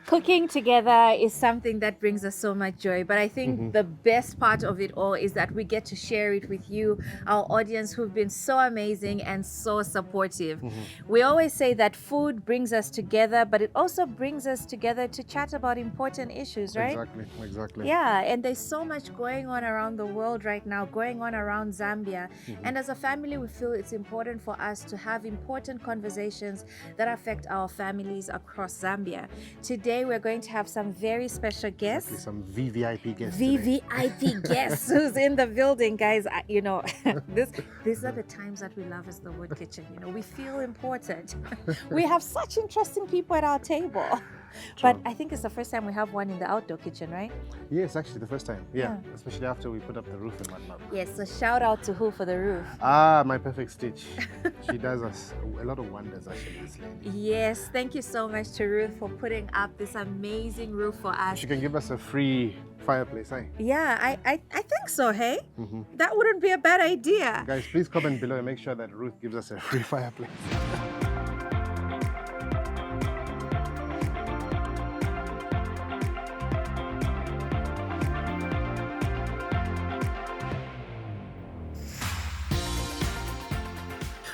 Cooking together is something that brings us so much joy, but I think the best part of it all is that we get to share it with you, our audience, who've been so amazing and so supportive. We always say that food brings us together, but it also brings us together to chat about important issues, right? Exactly. Yeah, and there's so much going on around the world right now, going on around Zambia. And as a family, we feel it's important for us to have important conversations that affect our families across Zambia. Today, we're going to have some very special guests. Some VVIP guests. today. VVIP guests who's in the building, guys. These are the times that we love as the Wood Kitchen. We feel important. We have such interesting people at our table. But I think it's the first time we have one in the outdoor kitchen, right? Yes, actually the first time. Yeah. Especially after we put up the roof and whatnot. Yes, so shout out to who for the roof? My perfect stitch. She does us a lot of wonders actually, this lady. Yes, thank you so much to Ruth for putting up this amazing roof for us. She can give us a free fireplace, eh? Yeah, I think so, hey? That wouldn't be a bad idea. Guys, please comment below and make sure that Ruth gives us a free fireplace.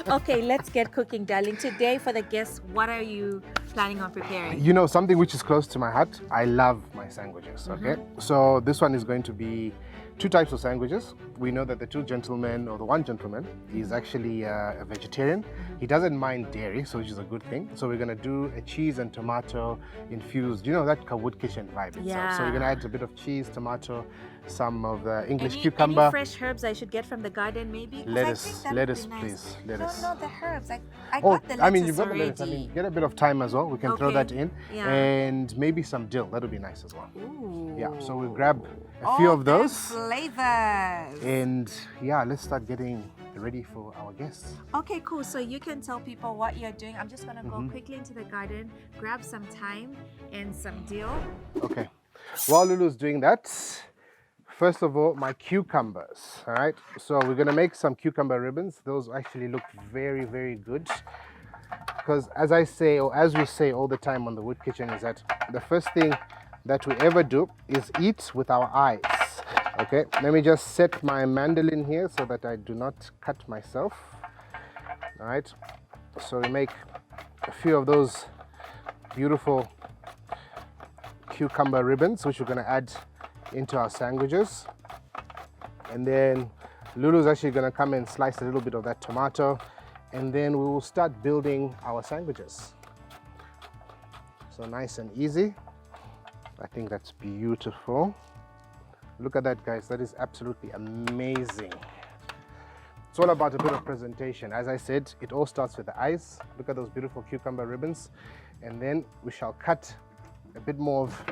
Okay, let's get cooking, darling. Today for the guests, what are you planning on preparing? Something which is close to my heart. I love my sandwiches, okay? So this one is going to be two types of sandwiches. We know that the two gentlemen, or the one gentleman, is actually a vegetarian. He doesn't mind dairy, so which is a good thing. So we're gonna do a cheese and tomato infused, that wood kitchen vibe itself. Yeah. So we're gonna add a bit of cheese, tomato, some of the English Any cucumber. fresh herbs I should get from the garden, maybe? 'Cause Lettuce, I think that would lettuce, be nice. please, lettuce. No, the herbs. I got the lettuce You've got already. the lettuce. Get a bit of thyme as well. We can throw Okay. that in. Yeah. And maybe some dill. That would be nice as well. Ooh. Yeah, so we'll grab a few of those. Flavors. And yeah, let's start getting ready for our guests. Okay, cool. So you can tell people what you're doing. I'm just gonna go quickly into the garden, grab some thyme and some dill. Okay. While Lulu's doing that, first of all, my cucumbers. All right. So we're gonna make some cucumber ribbons. Those actually look very, very good. Because as I say, or as we say all the time on the Wood Kitchen, is that the first thing that we ever do is eat with our eyes. Okay, let me just set my mandolin here so that I do not cut myself. All right, so we make a few of those beautiful cucumber ribbons, which we're going to add into our sandwiches. And then Lulu's actually going to come and slice a little bit of that tomato, and then we will start building our sandwiches. So nice and easy. I think that's beautiful. Look at that, guys. That is absolutely amazing. It's all about a bit of presentation. As I said, it all starts with the eyes. Look at those beautiful cucumber ribbons. And then we shall cut a bit more of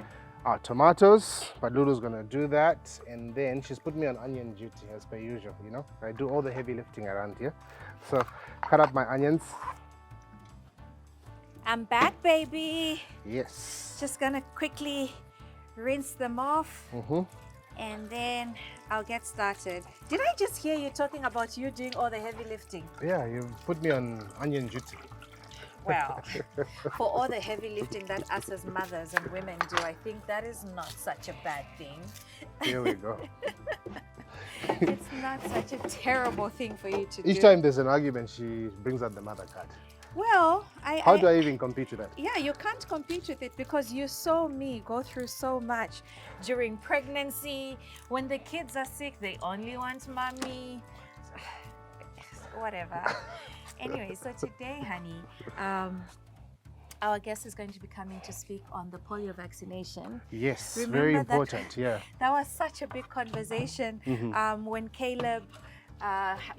our tomatoes, but Lulu's gonna do that. And then she's put me on onion duty as per usual, I do all the heavy lifting around here. So cut up my onions. I'm back, baby. Yes. Just gonna quickly rinse them off. And then I'll get started. Did I just hear you talking about you doing all the heavy lifting? Yeah, you put me on onion duty. Well, for all the heavy lifting that us as mothers and women do, I think that is not such a bad thing. Here we go. It's not such a terrible thing for you to do. Each time there's an argument, she brings out the mother card. Well, How do I even compete with that? Yeah, you can't compete with it because you saw me go through so much during pregnancy. When the kids are sick, they only want mommy. Whatever. Anyway, so today, honey, our guest is going to be coming to speak on the polio vaccination. Yes, Remember very that- important, yeah. That was such a big conversation when Caleb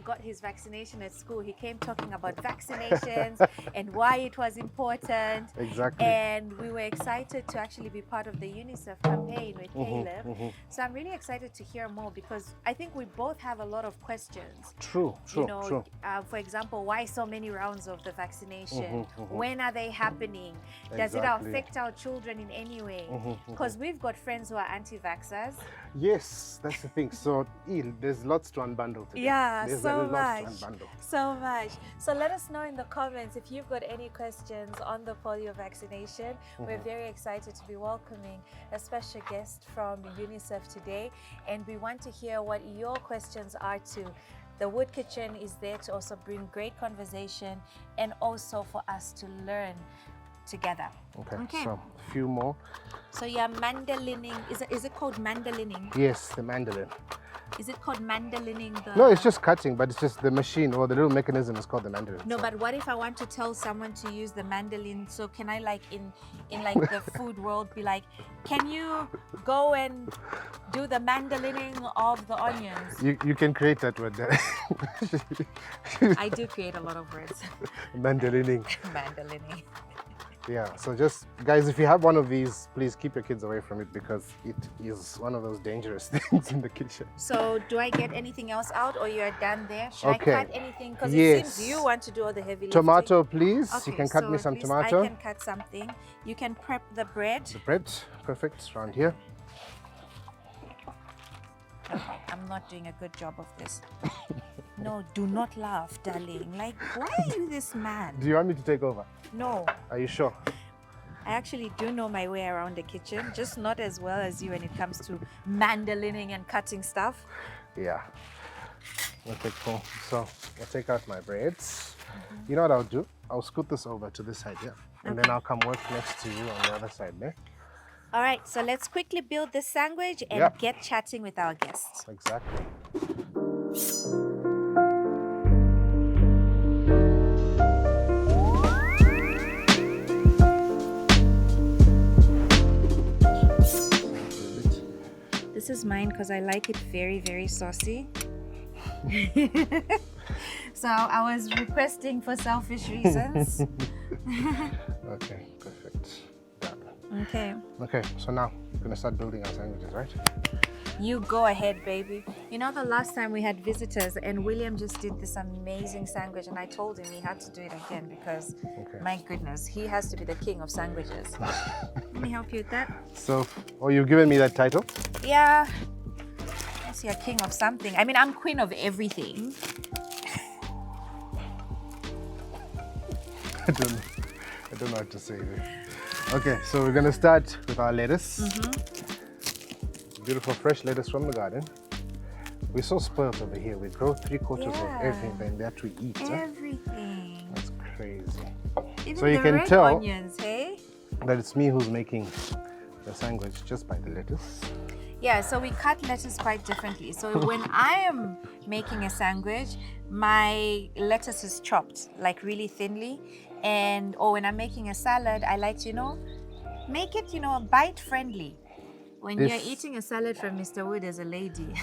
got his vaccination at school. He came talking about vaccinations and why it was important. Exactly. And we were excited to actually be part of the UNICEF campaign with Caleb. So I'm really excited to hear more because I think we both have a lot of questions. True. For example, why so many rounds of the vaccination? When are they happening? Does it Exactly. affect our children in any way? Because we've got friends who are anti-vaxxers. Yes, that's the thing. So, there's lots to unbundle today. Yeah, There's so a lost much. one bundle. So much. So let us know in the comments if you've got any questions on the polio vaccination. We're very excited to be welcoming a special guest from UNICEF today, and we want to hear what your questions are too. The Wood Kitchen is there to also bring great conversation and also for us to learn together. Okay. So a few more. So you're mandolining. Is it called mandolining? Yes, the mandolin. Is it called mandolining? No, it's just cutting, but it's just the machine or the little mechanism is called the mandolin. No, but what if I want to tell someone to use the mandolin? So can I, like in like the food world, be like, can you go and do the mandolining of the onions? You can create that word there. I do create a lot of words. Mandolining. Mandolining. Yeah, so just guys, if you have one of these, please keep your kids away from it because it is one of those dangerous things in the kitchen. So do I get anything else out or you're done there? Should I cut anything? Because Yes. it seems you want to do all the heavy lifting. Tomato, please. Okay, You can cut so me some at least tomato. I can cut something. You can prep the bread. The bread, perfect, around here. Okay, I'm not doing a good job of this. No, do not laugh, darling. Like, why are you this man? Do you want me to take over? No, Are you sure? I actually do know my way around the kitchen, just not as well as you when it comes to mandolining and cutting stuff. Yeah. Okay, cool. So I'll take out my breads. You know what I'll do? I'll scoot this over to this side, yeah? And then I'll come work next to you on the other side there. All right, so let's quickly build this sandwich and Yep. get chatting with our guests. Exactly. This is mine because I like it very, very saucy. So I was requesting for selfish reasons. Okay, perfect. Done. Okay. Okay, so now we're gonna start building our sandwiches, right? You go ahead, baby. You know, the last time we had visitors and William just did this amazing sandwich and I told him he had to do it again because, my goodness, he has to be the king of sandwiches. Let me help you with that. So, you've given me that title? Yeah. Yes, you're king of something. I mean, I'm queen of everything. I don't know what to say there. Okay, so we're gonna start with our lettuce. Beautiful fresh lettuce from the garden. We're so spoiled over here. We grow 3/4 of everything that we eat. Everything. That's crazy. Even So you the can red tell onions, hey? that it's me who's making the sandwich just by the lettuce. Yeah, so we cut lettuce quite differently. So when I am making a sandwich, my lettuce is chopped like really thinly. Or when I'm making a salad, I like to, make it, bite friendly. When you're eating a salad from Mr. Wood as a lady,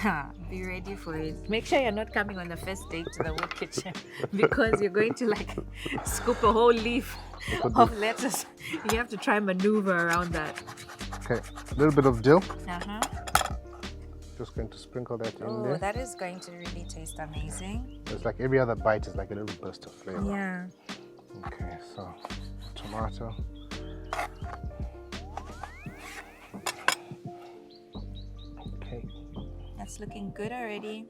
be ready for it. Make sure you're not coming on the first date to the Wood Kitchen because you're going to scoop a whole leaf of lettuce. You have to try maneuver around that. Okay, a little bit of dill. Uh-huh. Just going to sprinkle that in Oh, there. that is going to really taste amazing. It's like every other bite is like a little burst of flavor. Yeah. Okay, so tomato. Okay. That's looking good already.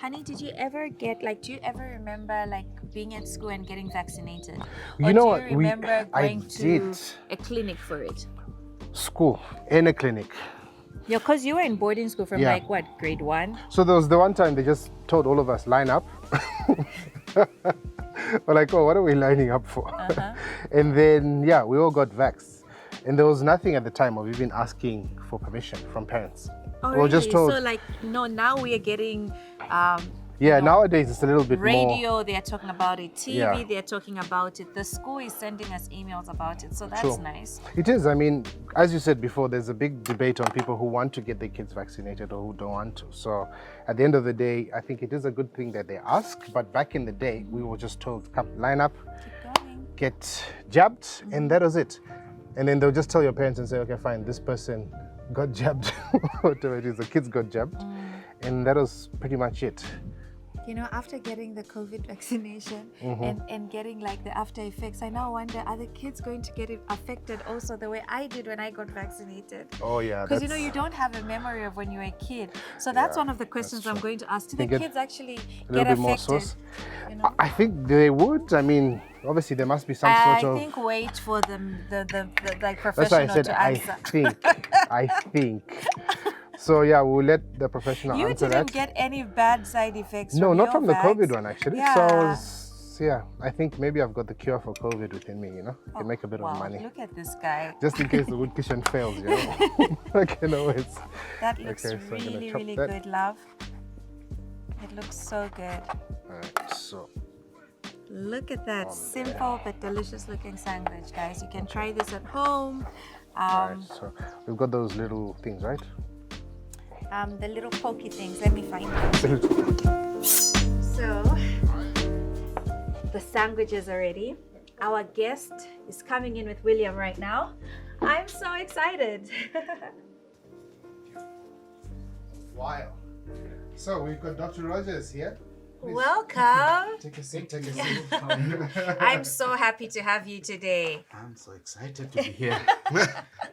Honey, did you ever do you ever remember being at school and getting vaccinated? You know do what? you remember going I to did. a clinic for it? School and a clinic. Yeah, because you were in boarding school from grade 1? So there was the one time they just told all of us line up. We're like, oh, what are we lining up for? And then we all got vaxxed. And there was nothing at the time of even asking for permission from parents. Oh, we were just told. So now we are getting nowadays it's a little bit more. radio, they're talking about it. TV, they're talking about it. The school is sending us emails about it. So that's nice. It is. I mean, as you said before, there's a big debate on people who want to get their kids vaccinated or who don't want to. So at the end of the day, I think it is a good thing that they ask. But back in the day, we were just told, come, line up, get jabbed, and that was it. And then they'll just tell your parents and say, okay, fine, this person got jabbed, whatever it is, the kids got jabbed. And that was pretty much it. You know, after getting the COVID vaccination and getting like the after effects, I now wonder, are the kids going to get affected also the way I did when I got vaccinated? Oh yeah, Because you know, you don't have a memory of when you were a kid. So that's one of the questions I'm going to ask. Do the kids actually get affected? You know? I think they would. I mean, obviously there must be some sort of. I think wait for them, the like That's why I professional said to answer. I think. So yeah, we'll let the professional You answer didn't that. get any bad side effects No, from not your from the vax. COVID one actually. Yeah. So yeah, I think maybe I've got the cure for COVID within me. You know, I can make a bit of money. Look at this guy. Just in case the wood kitchen fails, you know. I can always. That looks Okay, so I'm gonna really, chop really that. good, love. It looks so good. Alright, so Look at that simple but delicious looking sandwich, guys. You can try this at home. alright, so we've got those little things, right? The little pokey things. Let me find them. So the sandwiches are ready. Our guest is coming in with William right now. I'm so excited. Wow. So we've got Dr. Rogers here. Welcome. Take a seat, take a seat. I'm so happy to have you today. I'm so excited to be here.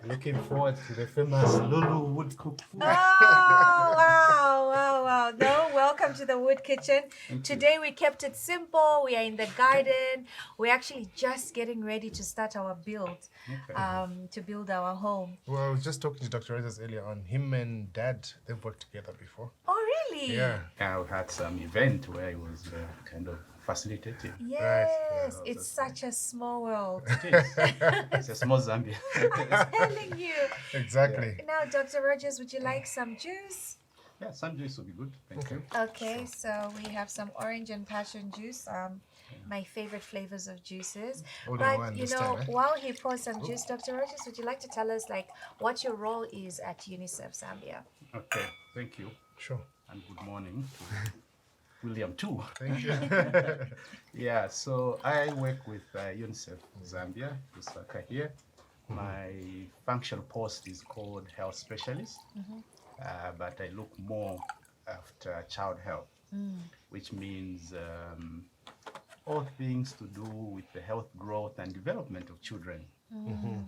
Looking forward to the famous Lulu wood cooked food. Oh, wow. No, welcome to the Wood Kitchen. Today we kept it simple. We are in the garden. We're actually just getting ready to start our build, to build our home. Well, I was just talking to Dr. Rogers earlier on. Him and Dad, they've worked together before. Oh, really? Yeah. I had some event where I was kind of facilitating. Yes, it's such a small world. It is. It's a small Zambia. I'm telling you. Exactly. Now, Dr. Rogers, would you like some juice? Yeah, some juice will be good. Thank you. Okay, so we have some orange and passion juice. My favorite flavors of juices. But you know, while he pours some juice, Dr. Rogers, would you like to tell us like what your role is at UNICEF Zambia? Okay, thank you. Sure. And good morning to William too. Thank you. Yeah, so I work with UNICEF Zambia, Lusaka here. My functional post is called health specialist, but I look more after child health, which means all things to do with the health, growth, and development of children.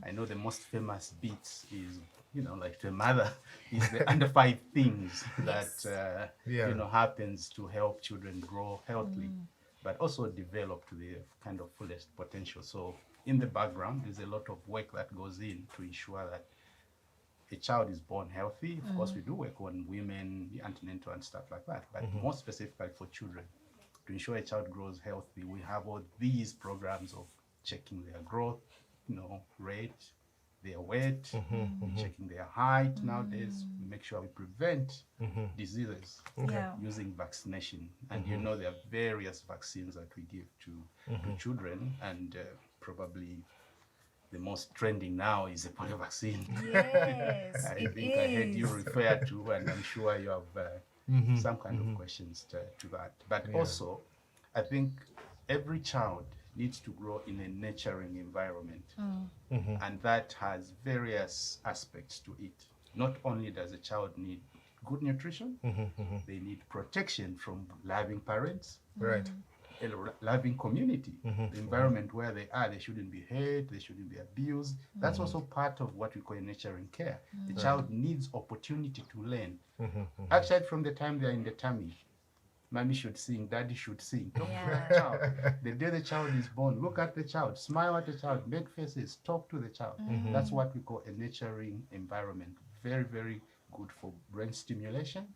I know the most famous bits is, you know, like the mother is the under 5 things that you know happens to help children grow healthily, but also develop to the kind of fullest potential. So in the background, there's a lot of work that goes in to ensure that a child is born healthy. Of course, we do work on women, the antenatal and stuff like that, but more specifically for children, to ensure a child grows healthy, we have all these programs of checking their growth, you know, rate, their weight, checking their height. Nowadays, we make sure we prevent diseases using vaccination. And you know, there are various vaccines that we give to children, and probably the most trending now is the polio vaccine. Yes, I heard you refer to, and I'm sure you have some kind of questions to that. But also, I think every child needs to grow in a nurturing environment, and that has various aspects to it. Not only does a child need good nutrition, they need protection from loving parents, Right. a loving community, the environment where they are. They shouldn't be hurt, they shouldn't be abused. That's also part of what we call nurturing care. The child needs opportunity to learn. Actually, from the time they're in the tummy, mommy should sing, daddy should sing. Talk to the child. The day the child is born, look at the child, smile at the child, make faces, talk to the child. That's what we call a nurturing environment. Very, very good for brain stimulation.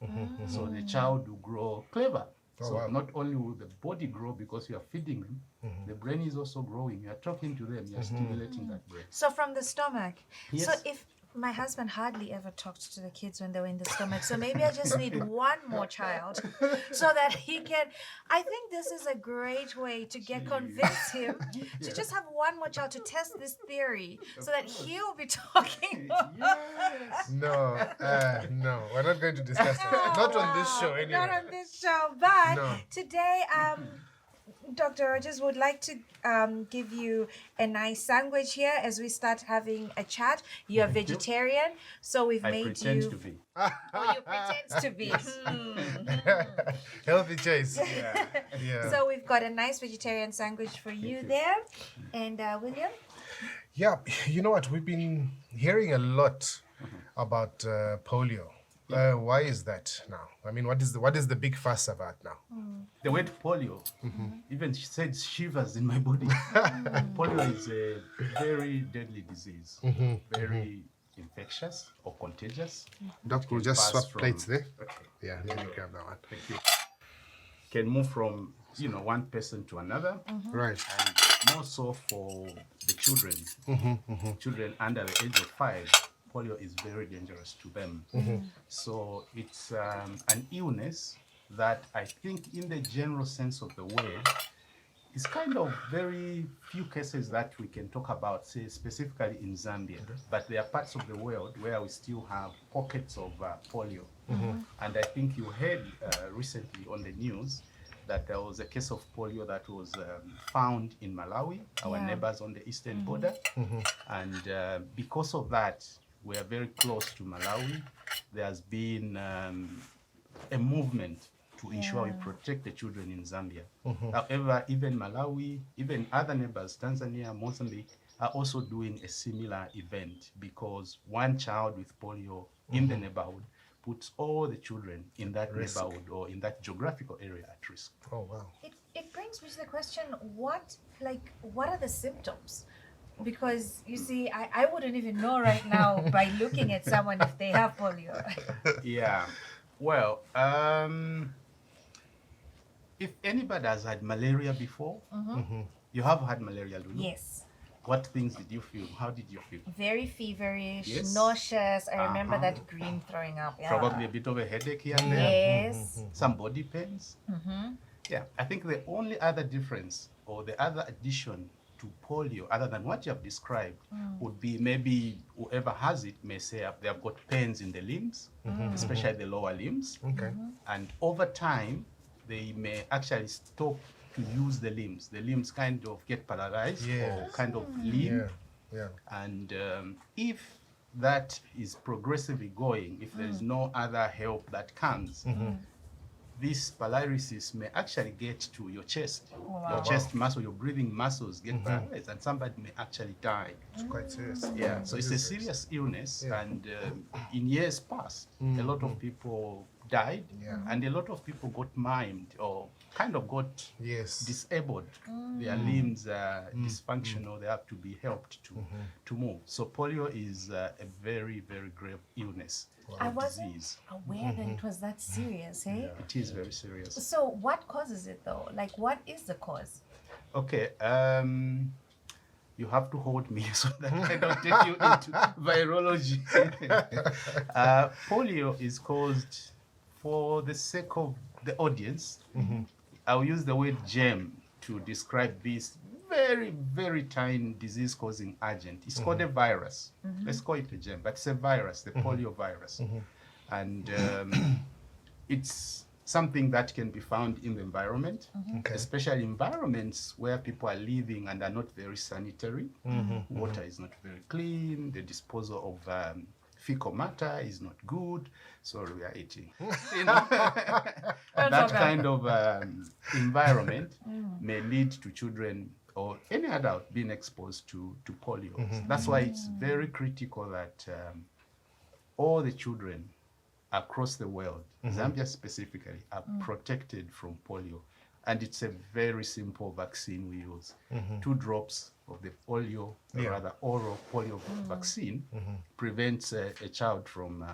So the child will grow clever. So not only will the body grow because you are feeding them, the brain is also growing. You are talking to them, you are stimulating that brain. So from the stomach. Yes. So if my husband hardly ever talked to the kids when they were in the stomach, so maybe I just need one more child so that he can. I think this is a great way to convince him to just have one more child to test this theory, so that he'll be talking. No, no, we're not going to discuss that. Not on this show, anyway. Not on this show, but today, Dr. Rogers would like to give you a nice sandwich here as we start having a chat. You're Thank you. vegetarian, so we've I made pretend you. to be. Oh, you pretend to be. Healthy choice. Yeah. Yeah. So we've got a nice vegetarian sandwich for you there. And William? Yeah, you know what? We've been hearing a lot about polio. Why is that now? I mean, what is the big fuss about now? The word polio even said shivers in my body. Polio is a very deadly disease, very infectious or contagious. Doc, we'll Can just pass swap from- plates there. Okay. Yeah, let me grab that one. Thank you. Can move from one person to another, Right. and more so for the children. Children under the age of 5, polio is very dangerous to them. So it's an illness that I think, in the general sense of the word, it's kind of very few cases that we can talk about, say specifically in Zambia, but there are parts of the world where we still have pockets of polio. And I think you heard recently on the news that there was a case of polio that was found in Malawi, our Yeah. neighbors on the eastern border. And because of that, we are very close to Malawi. There has been a movement to ensure we protect the children in Zambia. However, even Malawi, even other neighbors, Tanzania, Mozambique, are also doing a similar event, because one child with polio in the neighborhood puts all the children in that neighborhood or in that geographical area at risk. Oh, wow. It brings me to the question, what are the symptoms? Because you see, I wouldn't even know right now by looking at someone if they have polio. Yeah. Well, if anybody has had malaria before, you have had malaria, Lulu? Yes. What things did you feel? How did you feel? Very feverish, Yes. nauseous. I remember that green throwing up. Yeah. Probably a bit of a headache here and there. Yes. Some body pains. Yeah, I think the only other difference or the other addition to polio, other than what you have described, would be maybe whoever has it may say they have got pains in the limbs, especially the lower limbs. Okay. And over time, they may actually stop to use the limbs. The limbs kind of get paralyzed or Yes. kind of limp. Yeah. And if that is progressively going, if there is no other help that comes, this paralysis may actually get to your chest. wow. Your chest muscle, your breathing muscles get paralyzed, and somebody may actually die. It's quite serious. Yeah, so it's a serious illness, and in years past, a lot of people died, and a lot of people got maimed or kind of got Yes. disabled. Their limbs are dysfunctional. They have to be helped to move. So polio is a very, very grave illness. I or wasn't disease. aware that it was that serious, eh? It is very serious. So what causes it though? Like, what is the cause? Okay, you have to hold me so that I don't take you into virology. Polio is caused, for the sake of the audience, I'll use the word germ to describe this very, very tiny disease-causing agent. It's called a virus. Let's call it a germ, but it's a virus, the polio virus. And it's something that can be found in the environment, especially environments where people are living and are not very sanitary. Water is not very clean. The disposal of fecal matter is not good. Sorry, we are eating. You know, that kind of environment may lead to children or any adult being exposed to polio. That's why it's very critical that all the children across the world, Zambia specifically, are protected from polio. And it's a very simple vaccine we use. 2 drops of the polio, or rather oral polio vaccine, prevents a child from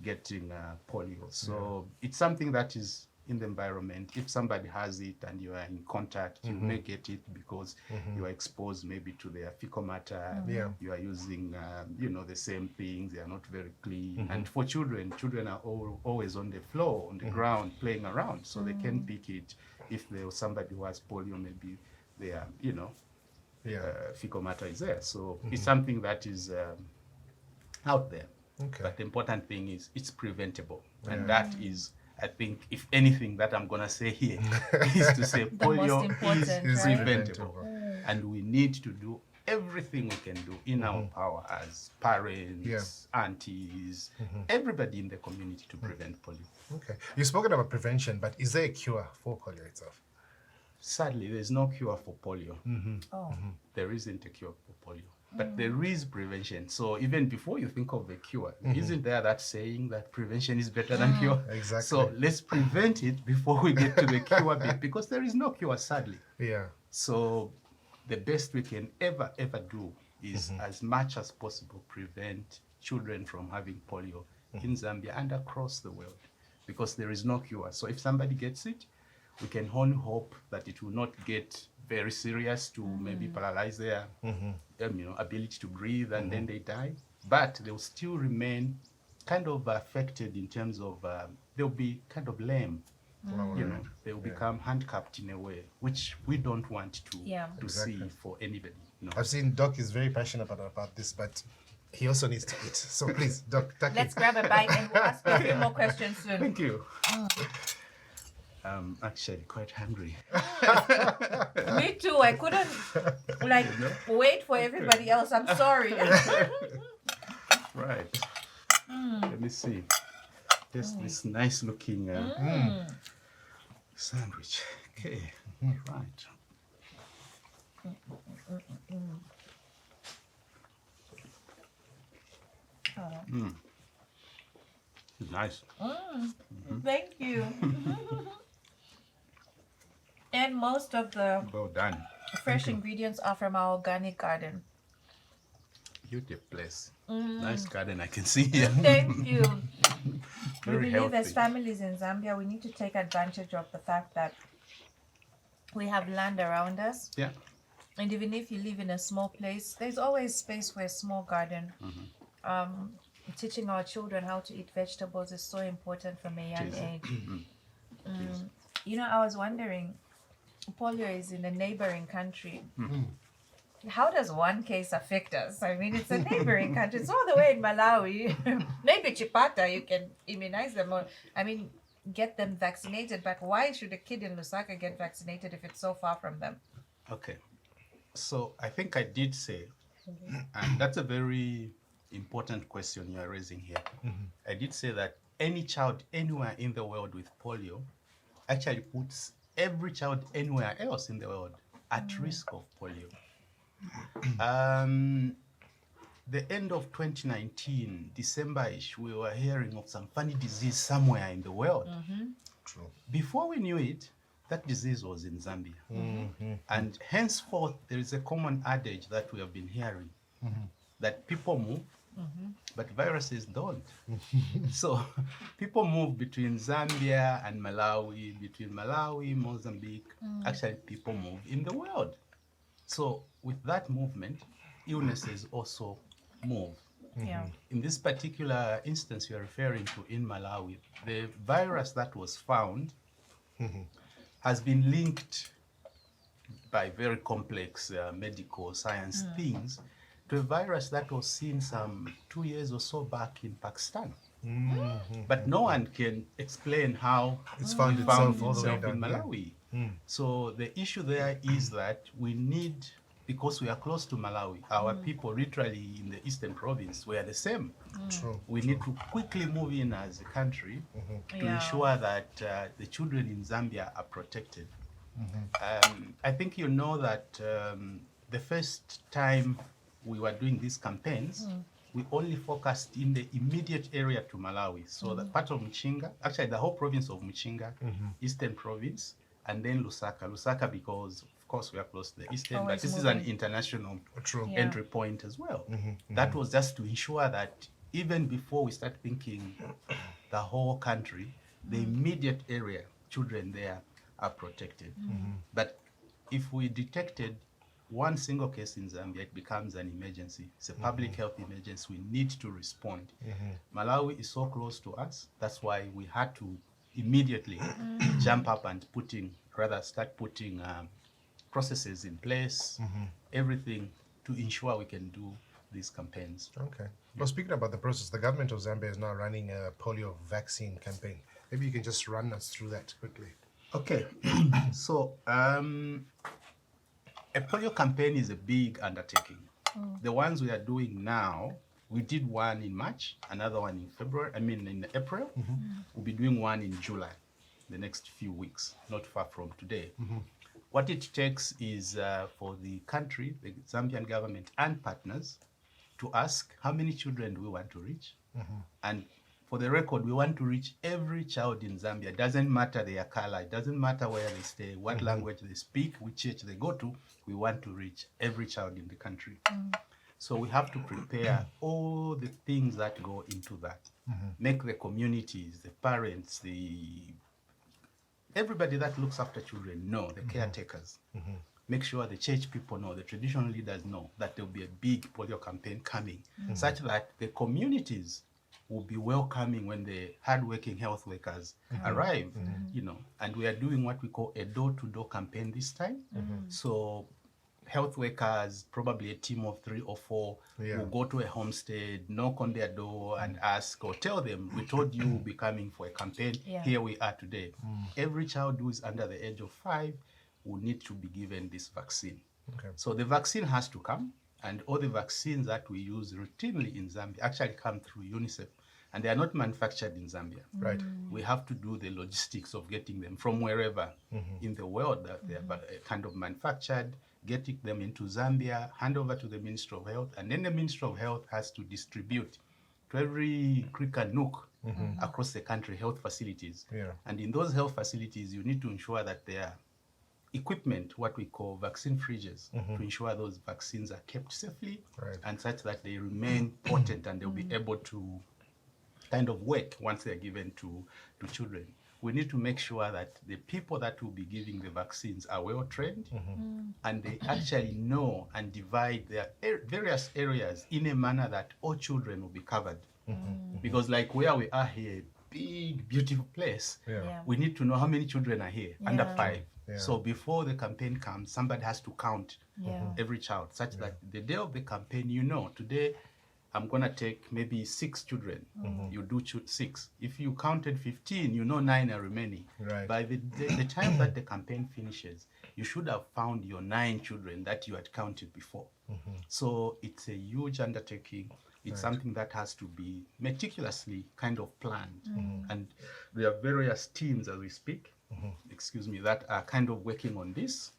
getting polio. So it's something that is in the environment. If somebody has it and you are in contact, you may get it because you are exposed maybe to their fecal matter. You are using, the same things. They are not very clean. And for children are always on the floor, on the ground, playing around, so they can pick it. If there was somebody who has polio, maybe they are, fecal matter is there. So it's something that is out there. Okay. But the important thing is it's preventable, and that is, I think if anything that I'm gonna say here is to say The most polio important, is right? preventable, and we need to do everything we can do in our power as parents, aunties, everybody in the community to prevent polio. Okay. You've spoken about prevention, but is there a cure for polio itself? Sadly, there's no cure for polio. Oh. There isn't a cure for polio, but there is prevention. So even before you think of a cure, isn't there that saying that prevention is better than cure? Exactly. So let's prevent it before we get to the cure bit, because there is no cure, sadly. Yeah. So the best we can ever do is as much as possible prevent children from having polio in Zambia and across the world, because there is no cure. So if somebody gets it, we can only hope that it will not get very serious to maybe paralyze their ability to breathe, and then they die. But they will still remain kind of affected in terms of they'll be kind of lame. You know, they will become handicapped in a way, which we don't want to see for anybody. No. I've seen Doc is very passionate about this, but he also needs to eat. So please, Doc, take Let's it. grab a bite and we'll ask you a few more questions soon. Thank you. I'm actually quite hungry. Me too. I couldn't wait for everybody else. I'm sorry. Right. Let me see. Just this nice looking sandwich. Okay. Right. Nice. Thank you. And most of the Well done. fresh ingredients are from our organic garden. Beautiful place. Nice garden I can see here. Thank you. We Very believe as healthy. families in Zambia, we need to take advantage of the fact that we have land around us. Yeah. And even if you live in a small place, there's always space for a small garden. Teaching our children how to eat vegetables is so important from a young It is. age. You know, I was wondering, polio is in a neighboring country. How does one case affect us? I mean, it's a neighboring country. It's all the way in Malawi. Maybe Chipata, you can immunize them, or get them vaccinated. But why should a kid in Lusaka get vaccinated if it's so far from them? Okay. So I think I did say, and that's a very important question you are raising here. I did say that any child anywhere in the world with polio actually puts every child anywhere else in the world at risk of polio. The end of 2019, December-ish, we were hearing of some funny disease somewhere in the world. True. Before we knew it, that disease was in Zambia. And henceforth, there is a common adage that we have been hearing, that people move, but viruses don't. So people move between Zambia and Malawi, between Malawi, Mozambique. Actually, people move in the world. So with that movement, illnesses also move. Yeah. In this particular instance you're referring to in Malawi, the virus that was found has been linked by very complex medical science things to a virus that was seen some 2 years or so back in Pakistan. But no one can explain how It's found it itself all the way itself down in here. Malawi. So the issue there is that we need, because we are close to Malawi, our people literally in the eastern province, we are the same. True. We need to quickly move in as a country to Yeah. ensure that the children in Zambia are protected. I think you know that the first time we were doing these campaigns, we only focused in the immediate area to Malawi. So the part of Mchinga, actually the whole province of Mchinga, eastern province, and then Lusaka. Lusaka because, of course, we are close to the eastern, Always but this is an moving. international True. Yeah. entry point as well. That was just to ensure that even before we start thinking the whole country, the immediate area, children there are protected. But if we detected one single case in Zambia, it becomes an emergency. It's a public health emergency. We need to respond. Malawi is so close to us. That's why we had to immediately jump up and start putting processes in place, everything to ensure we can do these campaigns. Okay. Well, speaking about the process, the government of Zambia is now running a polio vaccine campaign. Maybe you can just run us through that quickly. Okay, so a polio campaign is a big undertaking. The ones we are doing now, we did one in March, another one in in April. We'll be doing one in July, the next few weeks, not far from today. What it takes is for the country, the Zambian government and partners to ask how many children do we want to reach. And for the record, we want to reach every child in Zambia. It doesn't matter their color, it doesn't matter where they stay, what language they speak, which church they go to. We want to reach every child in the country. So we have to prepare all the things that go into that. Make the communities, the parents, everybody that looks after children know, the caretakers. Make sure the church people know, the traditional leaders know that there will be a big polio campaign coming, such that the communities will be welcoming when the hardworking health workers arrive, and we are doing what we call a door-to-door campaign this time. So health workers, probably a team of 3 or 4, will go to a homestead, knock on their door and ask or tell them, we told you we'll be coming for a campaign, here we are today. Every child who is under the age of 5 will need to be given this vaccine. So the vaccine has to come, and all the vaccines that we use routinely in Zambia actually come through UNICEF, and they are not manufactured in Zambia. Right. We have to do the logistics of getting them from wherever in the world that they are kind of manufactured, getting them into Zambia, hand over to the Ministry of Health, and then the Ministry of Health has to distribute to every creek and nook across the country health facilities. And in those health facilities, you need to ensure that there are equipment, what we call vaccine fridges, to ensure those vaccines are kept safely and such that they remain potent and they'll be able to kind of work once they're given to children. We need to make sure that the people that will be giving the vaccines are well trained and they actually know and divide their various areas in a manner that all children will be covered. Because like where we are here, big, beautiful place, we need to know how many children are here, under 5. So before the campaign comes, somebody has to count every child, such that the day of the campaign, today I'm going to take maybe 6 children. You do 6. If you counted 15, 9 are remaining. By the time that the campaign finishes, you should have found your 9 children that you had counted before. So it's a huge undertaking. It's something that has to be meticulously kind of planned. And there are various teams as we speak, that are kind of working on this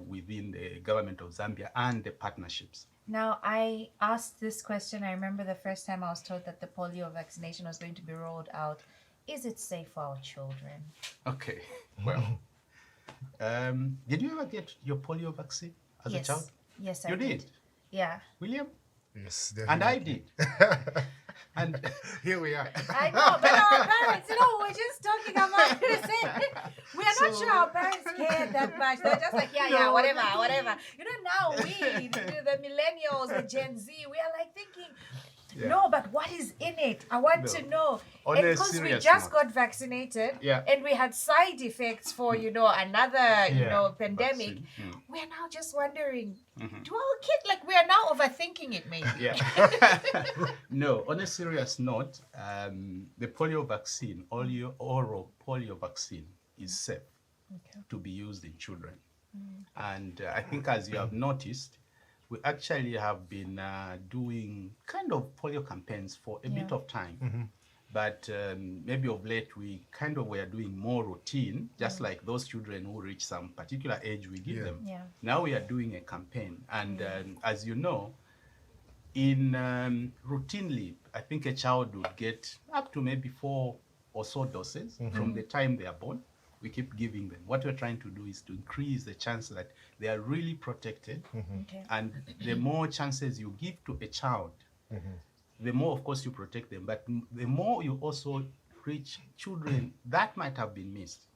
within the government of Zambia and the partnerships. Now, I asked this question. I remember the first time I was told that the polio vaccination was going to be rolled out. Is it safe for our children? Okay, well, did you ever get your polio vaccine as a child? Yes, I did. You did? Yeah. William? Yes, definitely. And I did. And here we are. I know, but our parents, we're just talking about it. We are not sure our parents cared that much. They're just like, whatever. Now we, the millennials, the Gen Z, we are like thinking, no, but what is in it? I want to know. And because we just got vaccinated and we had side effects for, another, pandemic, we are now just wondering, do our kids, we are now overthinking it, maybe. No, on a serious note, the polio vaccine, oral polio vaccine is safe to be used in children. And I think as you have noticed, we actually have been doing kind of polio campaigns for a bit of time. But maybe of late, we kind of were doing more routine, just like those children who reach some particular age, we give them. Now we are doing a campaign. And as you know, routinely, I think a child would get up to maybe 4 or so doses from the time they are born. We keep giving them. What we're trying to do is to increase the chance that they are really protected. And the more chances you give to a child, the more, of course, you protect them. But the more you also reach children that might have been missed.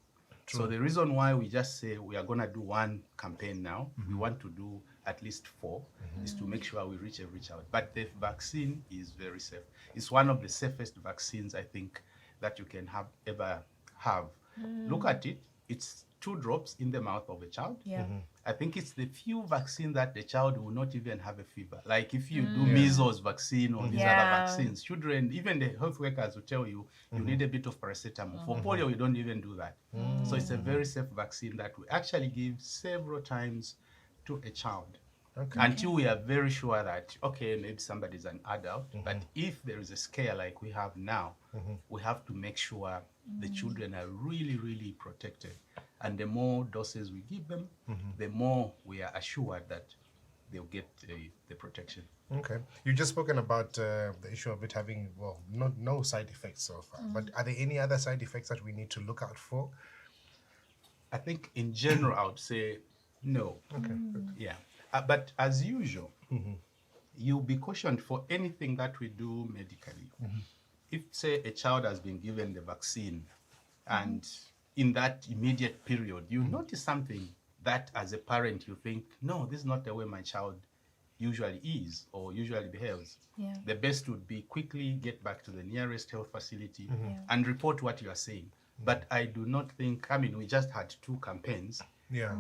So the reason why we just say we are going to do one campaign now, we want to do at least 4, is to make sure we reach every child. But the vaccine is very safe. It's one of the safest vaccines, I think, that you can ever have. Look at it. it's 2 drops in the mouth of a child. Yeah. I think it's the few vaccine that the child will not even have a fever. Like if you do Yeah. measles vaccine or these other Yeah. vaccines, children, even the health workers will tell you, you need a bit of paracetamol. For polio, we don't even do that. So it's a very safe vaccine that we actually give several times to a child. Okay. Until we are very sure that, okay, maybe somebody's an adult, but if there is a scare like we have now, we have to make sure the children are really, really protected. And the more doses we give them, the more we are assured that they'll get the protection. Okay. You've just spoken about the issue of it having, well, no side effects so far. But are there any other side effects that we need to look out for? I think in general, I would say no. Okay. Yeah. But as usual, you'll be cautioned for anything that we do medically. If, say, a child has been given the vaccine and in that immediate period, you notice something that as a parent you think, no, this is not the way my child usually is or usually behaves. Yeah. The best would be quickly get back to the nearest health facility and report what you are saying. But I do not think, I mean, we just had 2 campaigns. Yeah.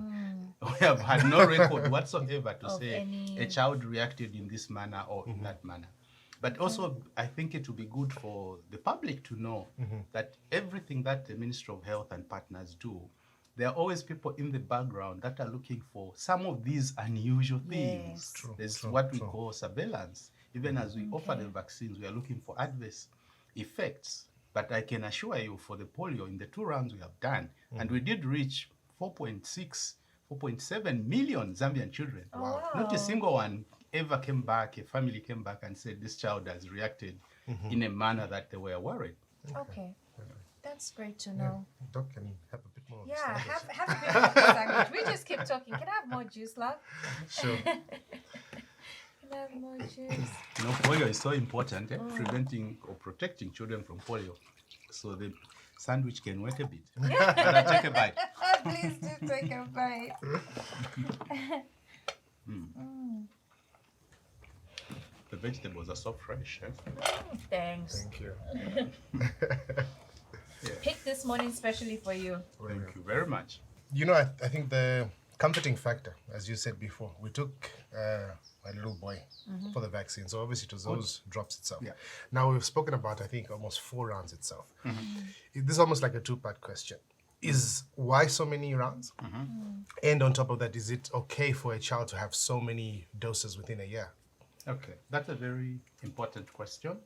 We have had no record whatsoever to Of say any- a child reacted in this manner or in that manner. But also, I think it would be good for the public to know that everything that the Ministry of Health and partners do, there are always people in the background that are looking for some of these unusual things. Yes. True, There's true, what we true. call surveillance. Even as we offer the vaccines, we are looking for adverse effects. But I can assure you, for the polio, in the 2 rounds we have done, and we did reach 4.7 million Zambian children. Wow. Not a single one ever came back, a family came back and said this child has reacted in a manner that they were worried. Okay. That's great to know. Doc can have a bit more of Yeah, this language. have a bit more sandwich. We just keep talking. Can I have more juice, love? Sure. Can I have more juice? You know, polio is so important, preventing or protecting children from polio. So the sandwich can wait a bit. But I take a bite. Please do take a bite. The vegetables are so fresh. Thanks. Thank you. Picked this morning specially for you. Thank you very much. You know, I think the comforting factor, as you said before, we took my little boy for the vaccine. So obviously it was those drops itself. Yeah. Now we've spoken about, I think, almost 4 rounds itself. This is almost like a 2-part question. Is why so many rounds? And on top of that, is it okay for a child to have so many doses within a year? Okay, that's a very important question.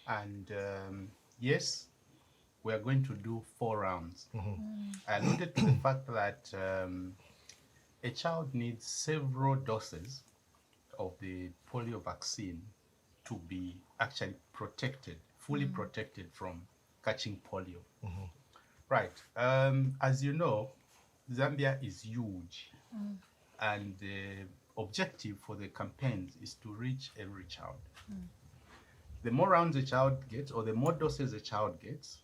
And yes, we are going to do 4 rounds. I alluded to the fact that a child needs several doses of the polio vaccine to be actually protected, fully protected from catching polio. Right. As you know, Zambia is huge, and the objective for the campaigns is to reach every child. The more rounds a child gets, or the more doses a child gets,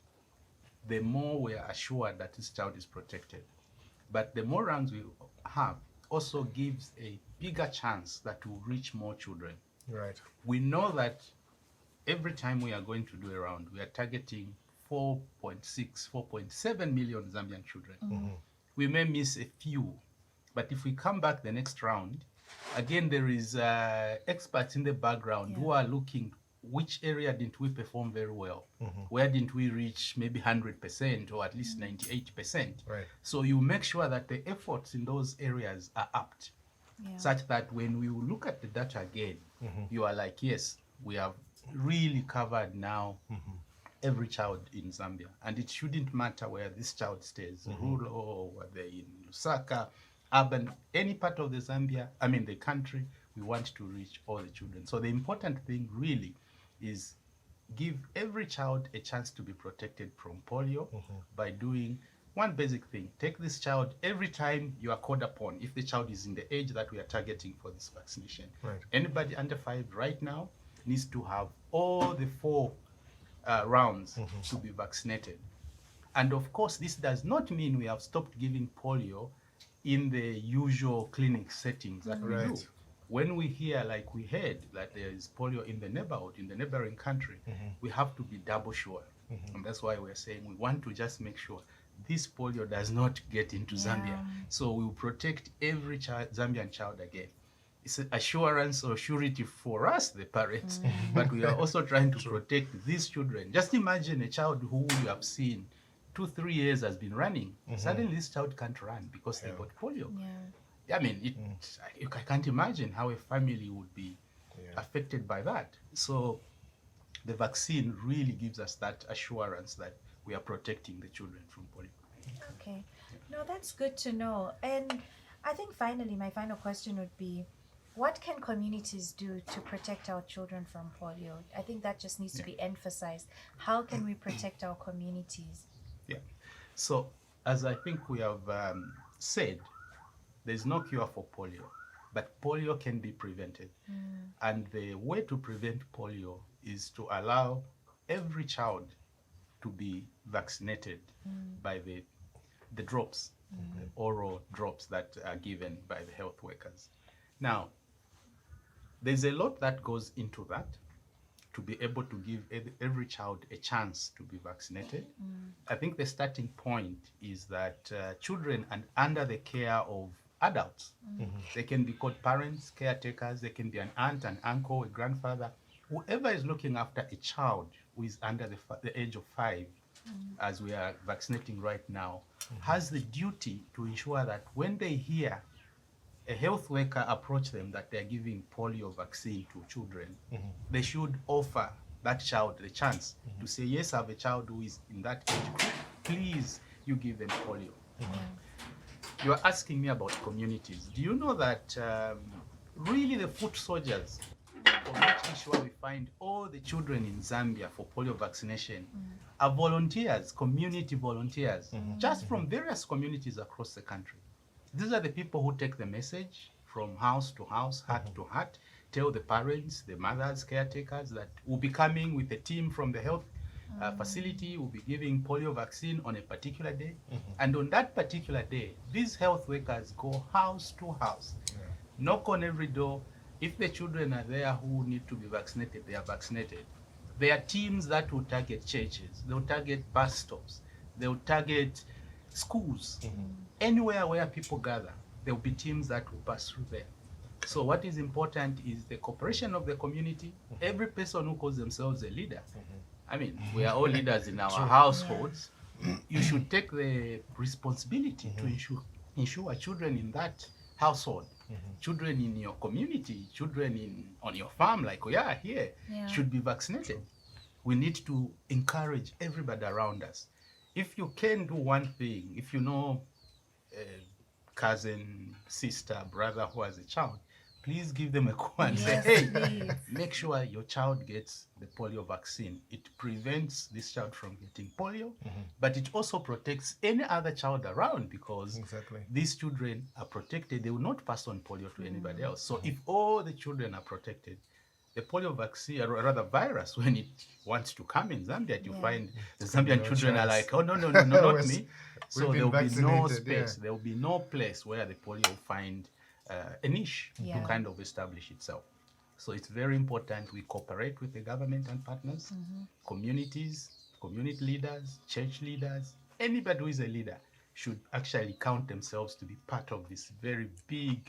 the more we are assured that this child is protected. But the more rounds we have also gives a bigger chance that we'll reach more children. Right. We know that every time we are going to do a round, we are targeting 4.6, 4.7 million Zambian children. We may miss a few, but if we come back the next round, again, there is experts in the background who are looking which area didn't we perform very well? Where didn't we reach maybe 100% or at least 98%? Right. So you make sure that the efforts in those areas are upped, such that when we look at the data again, you are like, yes, we have really covered now every child in Zambia. And it shouldn't matter where this child stays, rural or whether in Lusaka, urban, any part of the Zambia, I mean the country, we want to reach all the children. So the important thing really is give every child a chance to be protected from polio by doing one basic thing. Take this child every time you are called upon, if the child is in the age that we are targeting for this vaccination. Right. Anybody under 5 right now needs to have all the 4 rounds to be vaccinated. And of course, this does not mean we have stopped giving polio in the usual clinic settings that we do. Right. When we hear, like we heard, that there is polio in the neighborhood, in the neighboring country, we have to be double sure. And that's why we're saying we want to just make sure this polio does not get into Zambia. So we will protect every Zambian child again. It's an assurance or surety for us, the parents, but we are also trying to protect these children. Just imagine a child who you have seen 2-3 years has been running. Suddenly this child can't run because they got polio. I mean, I can't imagine how a family would be affected by that. So the vaccine really gives us that assurance that we are protecting the children from polio. Okay. No, that's good to know. And I think finally, my final question would be, what can communities do to protect our children from polio? I think that just needs to be emphasized. How can we protect our communities? Yeah. So, as I think we have said, there's no cure for polio, but polio can be prevented. And the way to prevent polio is to allow every child to be vaccinated by the drops, the oral drops that are given by the health workers. Now, there's a lot that goes into that to be able to give every child a chance to be vaccinated. I think the starting point is that children are under the care of adults. They can be called parents, caretakers, they can be an aunt, an uncle, a grandfather. Whoever is looking after a child who is under the age of 5, as we are vaccinating right now, has the duty to ensure that when they hear a health worker approach them that they're giving polio vaccine to children, they should offer that child the chance to say, yes, I have a child who is in that age group. Please, you give them polio. You are asking me about communities. Do you know that really the foot soldiers for making sure we find all the children in Zambia for polio vaccination are volunteers, community volunteers, just from various communities across the country. These are the people who take the message from house to house, hut to hut, tell the parents, the mothers, caretakers that we'll be coming with a team from the health facility, will be giving polio vaccine on a particular day. And on that particular day, these health workers go house to house, knock on every door. If the children are there who need to be vaccinated, they are vaccinated. There are teams that will target churches, they'll target bus stops, they'll target schools. Anywhere where people gather, there will be teams that will pass through there. So what is important is the cooperation of the community. Every person who calls themselves a leader, I mean, we are all leaders in our households. You should take the responsibility to ensure children in that household, children in your community, children on your farm, like we are here, should be vaccinated. We need to encourage everybody around us. If you can do one thing, if you know a cousin, sister, brother who has a child, please give them a call and say, hey, make sure your child gets the polio vaccine. It prevents this child from getting polio, but it also protects any other child around, because these children are protected. They will not pass on polio to anybody else. So if all the children are protected, the polio vaccine, or rather virus, when it wants to come in Zambia, you find the Zambian children are like, oh, no, not me. So there will be no space. There will be no place where the polio will find a niche to kind of establish itself. So it's very important we cooperate with the government and partners, communities, community leaders, church leaders. Anybody who is a leader should actually count themselves to be part of this very big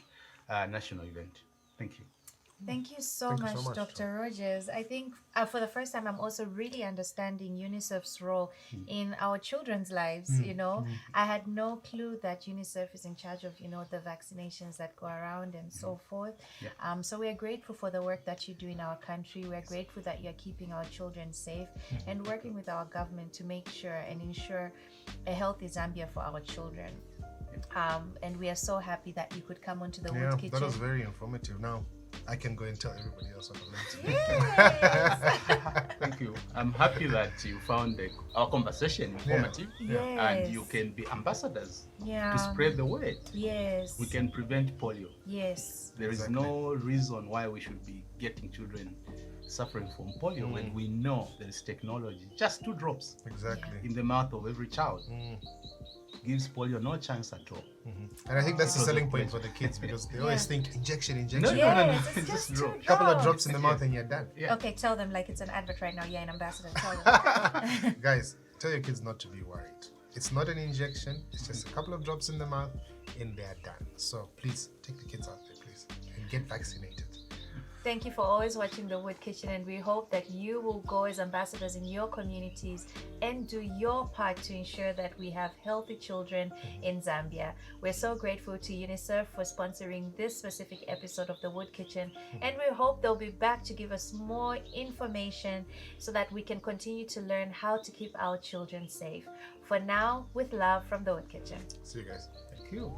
national event. Thank you. Thank you so much, Dr. Rogers. I think for the first time, I'm also really understanding UNICEF's role in our children's lives. You know, I had no clue that UNICEF is in charge of, you know, the vaccinations that go around and so forth. So we're grateful for the work that you do in our country. We're grateful that you're keeping our children safe and working with our government to make sure and ensure a healthy Zambia for our children. And we are so happy that you could come onto the Wood Kitchen. That was very informative. Now I can go and tell everybody else what I learned. Yes. Thank you. I'm happy that you found our conversation informative, and you can be ambassadors to spread the word. Yes. We can prevent polio. Yes. There is no reason why we should be getting children suffering from polio when we know there is technology. Just 2 drops in the mouth of every child gives polio no chance at all. And I think that's the selling point for the kids, because they always think injection. No, It's just drop. A couple of drops in the mouth and you're done. Okay, tell them like it's an advert right now. Yeah, an ambassador. Tell them. Guys, tell your kids not to be worried. It's not an injection. It's just a couple of drops in the mouth and they're done. So please take the kids out there, please, and get vaccinated. Thank you for always watching The Wood Kitchen, and we hope that you will go as ambassadors in your communities and do your part to ensure that we have healthy children in Zambia. We're so grateful to UNICEF for sponsoring this specific episode of The Wood Kitchen, and we hope they'll be back to give us more information so that we can continue to learn how to keep our children safe. For now, with love from The Wood Kitchen. See you guys. Thank you.